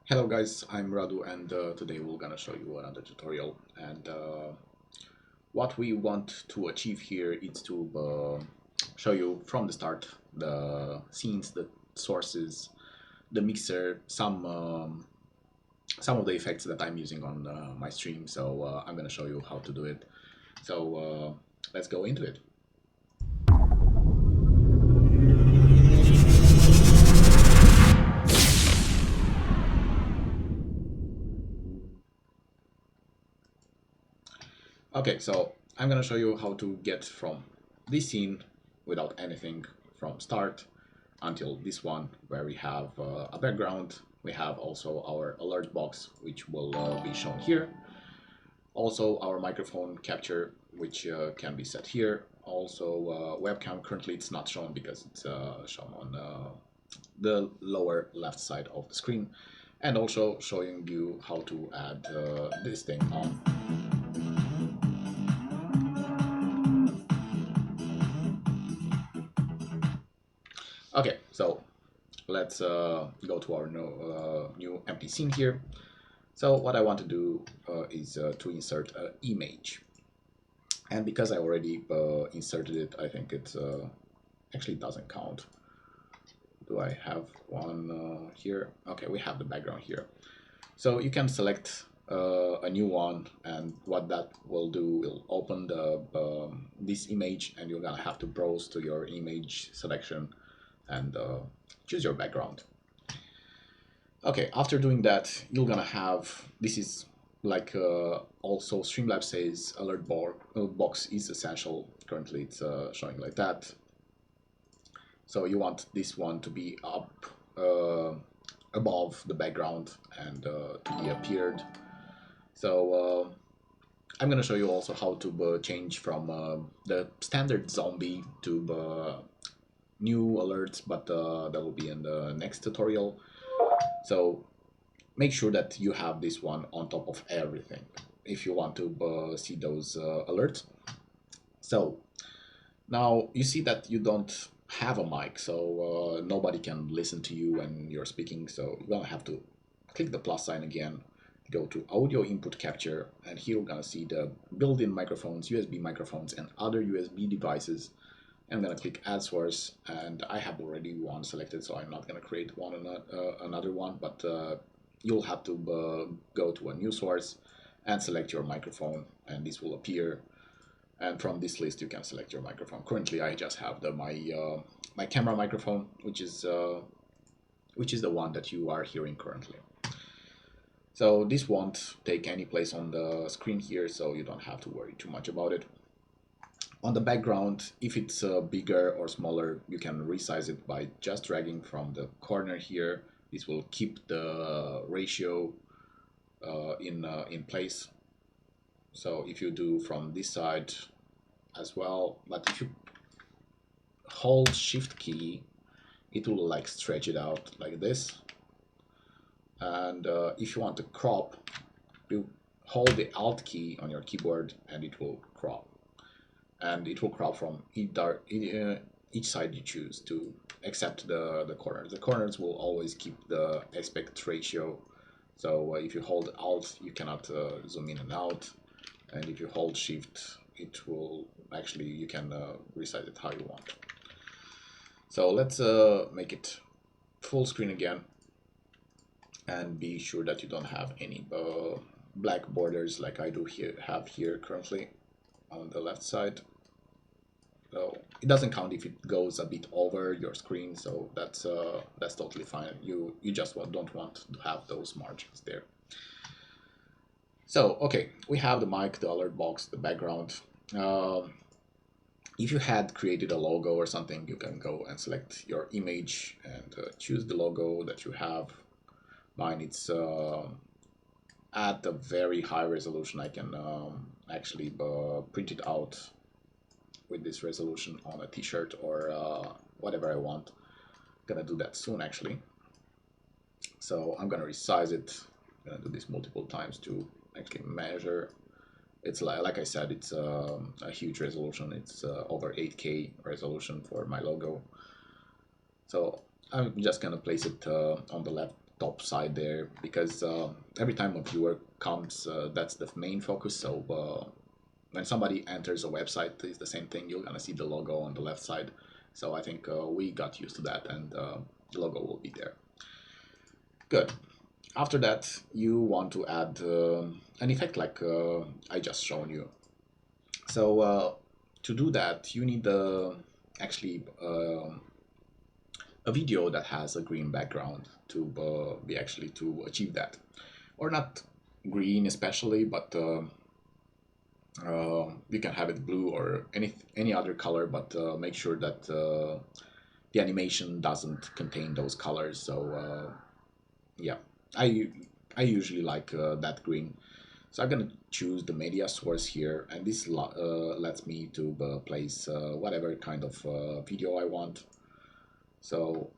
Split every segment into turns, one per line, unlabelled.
Hello guys, I'm Radu and today we're gonna show you another tutorial, and what we want to achieve here is to show you from the start the scenes, the sources, the mixer, some of the effects that I'm using on my stream. So I'm gonna show you how to do it. So let's go into it. Okay, so I'm gonna show you how to get from this scene without anything from start until this one where we have a background. We have also our alert box, which will be shown here. Also our microphone capture, which can be set here. Also webcam, currently it's not shown because it's shown on the lower left side of the screen. And also showing you how to add this thing on. Okay, so let's go to our new empty scene here. So what I want to do is to insert an image. And because I already inserted it, I think it actually doesn't count. Do I have one here? Okay, we have the background here. So you can select a new one, and what that will do will open this image, and you're gonna have to browse to your image selection and choose your background. Okay, after doing that, you're gonna have, this is like also Streamlabs says alert box is essential. Currently it's showing like that. So you want this one to be up above the background and to be appeared. So I'm gonna show you also how to change from the standard zombie to new alerts, but that will be in the next tutorial. So make sure that you have this one on top of everything if you want to see those alerts. So now you see that you don't have a mic, so nobody can listen to you when you're speaking. So you're gonna have to click the plus sign again, go to audio input capture, and here we're gonna see the built-in microphones, USB microphones, and other USB devices. I'm gonna click add source, and I have already one selected, so I'm not gonna create another one, but you'll have to go to a new source and select your microphone, and this will appear. And from this list, you can select your microphone. Currently, I just have my camera microphone, which is the one that you are hearing currently. So this won't take any place on the screen here, so you don't have to worry too much about it. On the background, if it's bigger or smaller, you can resize it by just dragging from the corner here. This will keep the ratio in place. So if you do from this side as well, but if you hold Shift key, it will like stretch it out like this. And if you want to crop, you hold the Alt key on your keyboard and it will crop. And it will crop from each side you choose to, except the corners. The corners will always keep the aspect ratio. So if you hold Alt, you cannot zoom in and out. And if you hold Shift, it will actually, you can resize it how you want. So let's make it full screen again. And be sure that you don't have any black borders like I do have here currently on the left side. So it doesn't count if it goes a bit over your screen, so that's totally fine. You just don't want to have those margins there. So okay, we have the mic, the alert box, the background. If you had created a logo or something, you can go and select your image and choose the logo that you have. Mine, it's at a very high resolution. I can actually print it out with this resolution on a t-shirt or whatever I want. I'm gonna do that soon actually. So I'm gonna resize it. I'm gonna do this multiple times to actually measure. It's like I said, it's a huge resolution. It's over 8K resolution for my logo. So I'm just gonna place it on the top side there, because every time a viewer comes, that's the main focus. So when somebody enters a website, it's the same thing. You're gonna see the logo on the left side. So I think we got used to that, and the logo will be there. Good. After that, you want to add an effect like I just shown you. So to do that, you need actually a video that has a green background to be actually to achieve that, or not green especially, but you can have it blue or any other color, but make sure that the animation doesn't contain those colors. So yeah, I I usually like that green. So I'm gonna choose the media source here, and this lets me to place whatever kind of video I want. So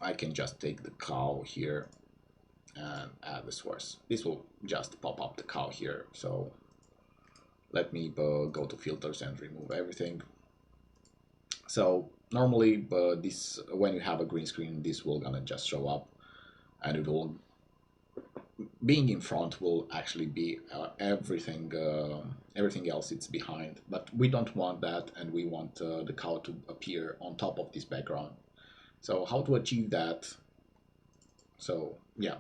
I can just take the cow here and add the source. This will just pop up the cow here. So let me go to filters and remove everything. So normally this, when you have a green screen, this will gonna just show up, and it will, being in front will actually be everything everything else it's behind, but we don't want that, and we want the cow to appear on top of this background. So how to achieve that? So yeah,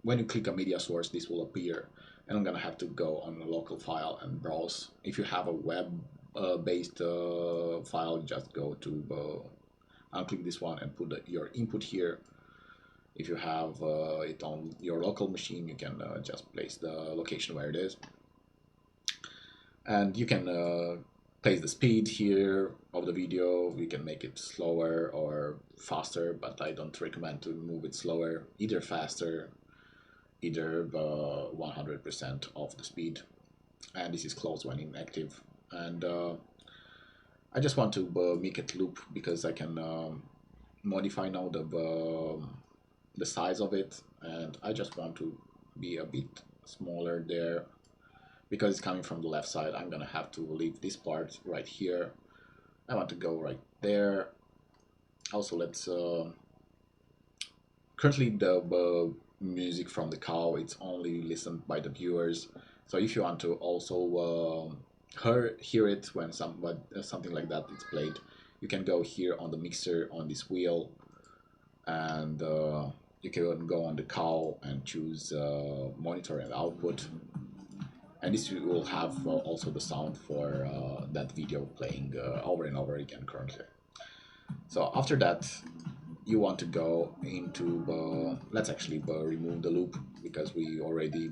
when you click a media source, this will appear, and I'm gonna have to go on a local file and browse. If you have a web based file, just go to unclick this one and put your input here. If you have it on your local machine, you can just place the location where it is, and you can place the speed here of the video. You can make it slower or faster, but I don't recommend to move it slower, either faster, either 100% of the speed, and this is closed when inactive. And I just want to make it loop, because I can modify now the size of it, and I just want to be a bit smaller there, because it's coming from the left side. I'm gonna have to leave this part right here. I want to go right there. Also, let's currently the music from the cow, it's only listened by the viewers. So if you want to also hear it when something like that is played, you can go here on the mixer on this wheel, and you can go on the cow and choose monitor and output, and this will have also the sound for that video playing over and over again currently. So after that, you want to go into let's actually remove the loop, because we already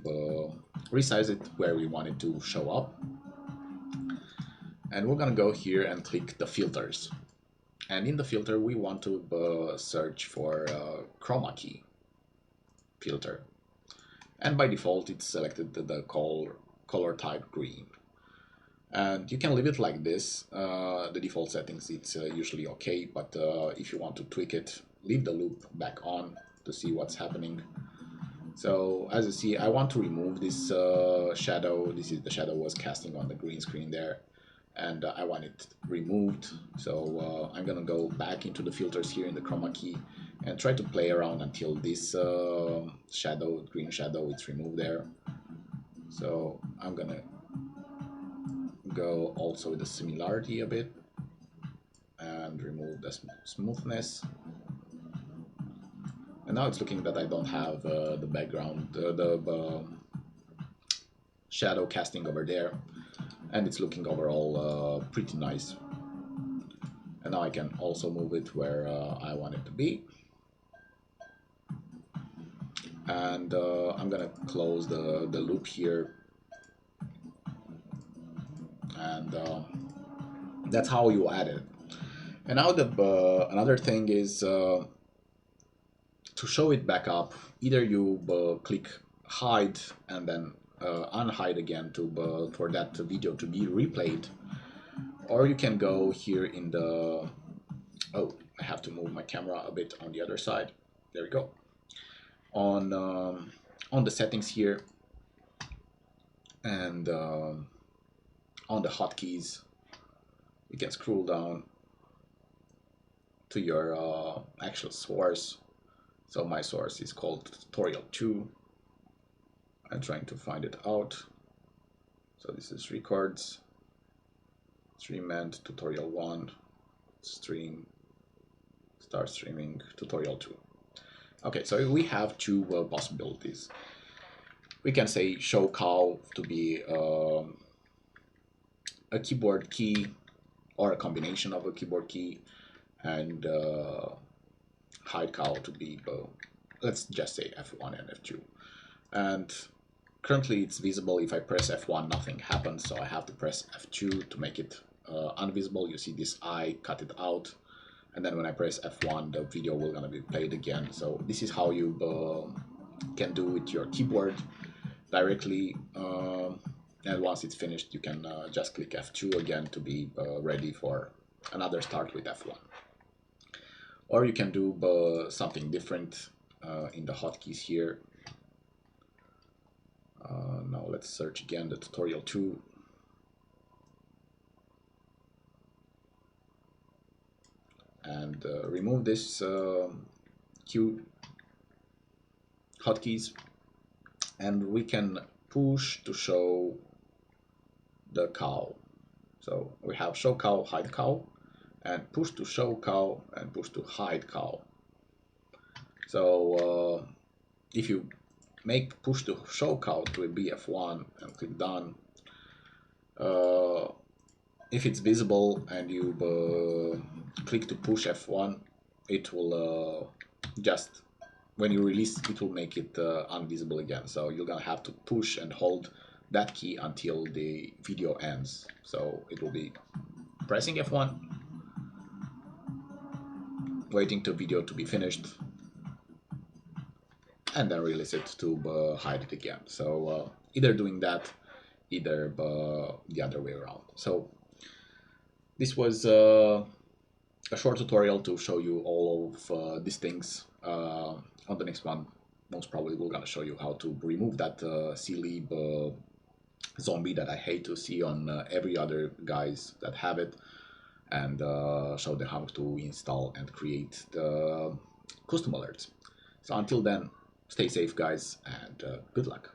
resize it where we want it to show up, and we're gonna go here and click the filters, and in the filter we want to search for ChromaKey filter, and by default it's selected the color type green, and you can leave it like this. The default settings, it's usually okay, but if you want to tweak it, leave the loop back on to see what's happening. So as you see, I want to remove this shadow. This is the shadow was casting on the green screen there, and I want it removed. So I'm gonna go back into the filters here in the ChromaKey and try to play around until this shadow, green shadow, it's removed there. So I'm gonna go also with the similarity a bit and remove the smoothness. And now it's looking that I don't have the background, the shadow casting over there, and it's looking overall pretty nice. And now I can also move it where I want it to be. And I'm gonna close the loop here, and that's how you add it. And now another thing is to show it back up. Either you click hide and then unhide again to for that video to be replayed, or you can go here in the, oh, I have to move my camera a bit on the other side. There we go. On the settings here, and on the hotkeys, you can scroll down to your actual source. So my source is called tutorial 2. I'm trying to find it out. So this is records, stream end, tutorial 1, stream, start streaming, tutorial 2. Okay, so we have two possibilities. We can say show cow to be a keyboard key or a combination of a keyboard key, and hide cow to be, let's just say F1 and F2. And currently it's visible. If I press F1, nothing happens, so I have to press F2 to make it invisible. You see this I cut it out, and then when I press F1, the video will gonna be played again. So this is how you can do with your keyboard directly, and once it's finished, you can just click F2 again to be ready for another start with F1. Or you can do something different in the hotkeys here. Now let's search again the tutorial 2. And remove this Q hotkeys, and we can push to show the cow. So we have show cow, hide cow, and push to show cow, and push to hide cow. So if you make push to show cow to be F1 and click done, if it's visible and you click to push F1, it will just, when you release, it will make it invisible again. So you're gonna have to push and hold that key until the video ends. So it will be pressing F1, waiting to video to be finished, and then release it to hide it again. So either doing that, either the other way around. So this was a short tutorial to show you all of these things. On the next one, most probably we're gonna show you how to remove that silly zombie that I hate to see on every other guys that have it, and show them how to install and create the custom alerts. So until then, stay safe guys, and good luck.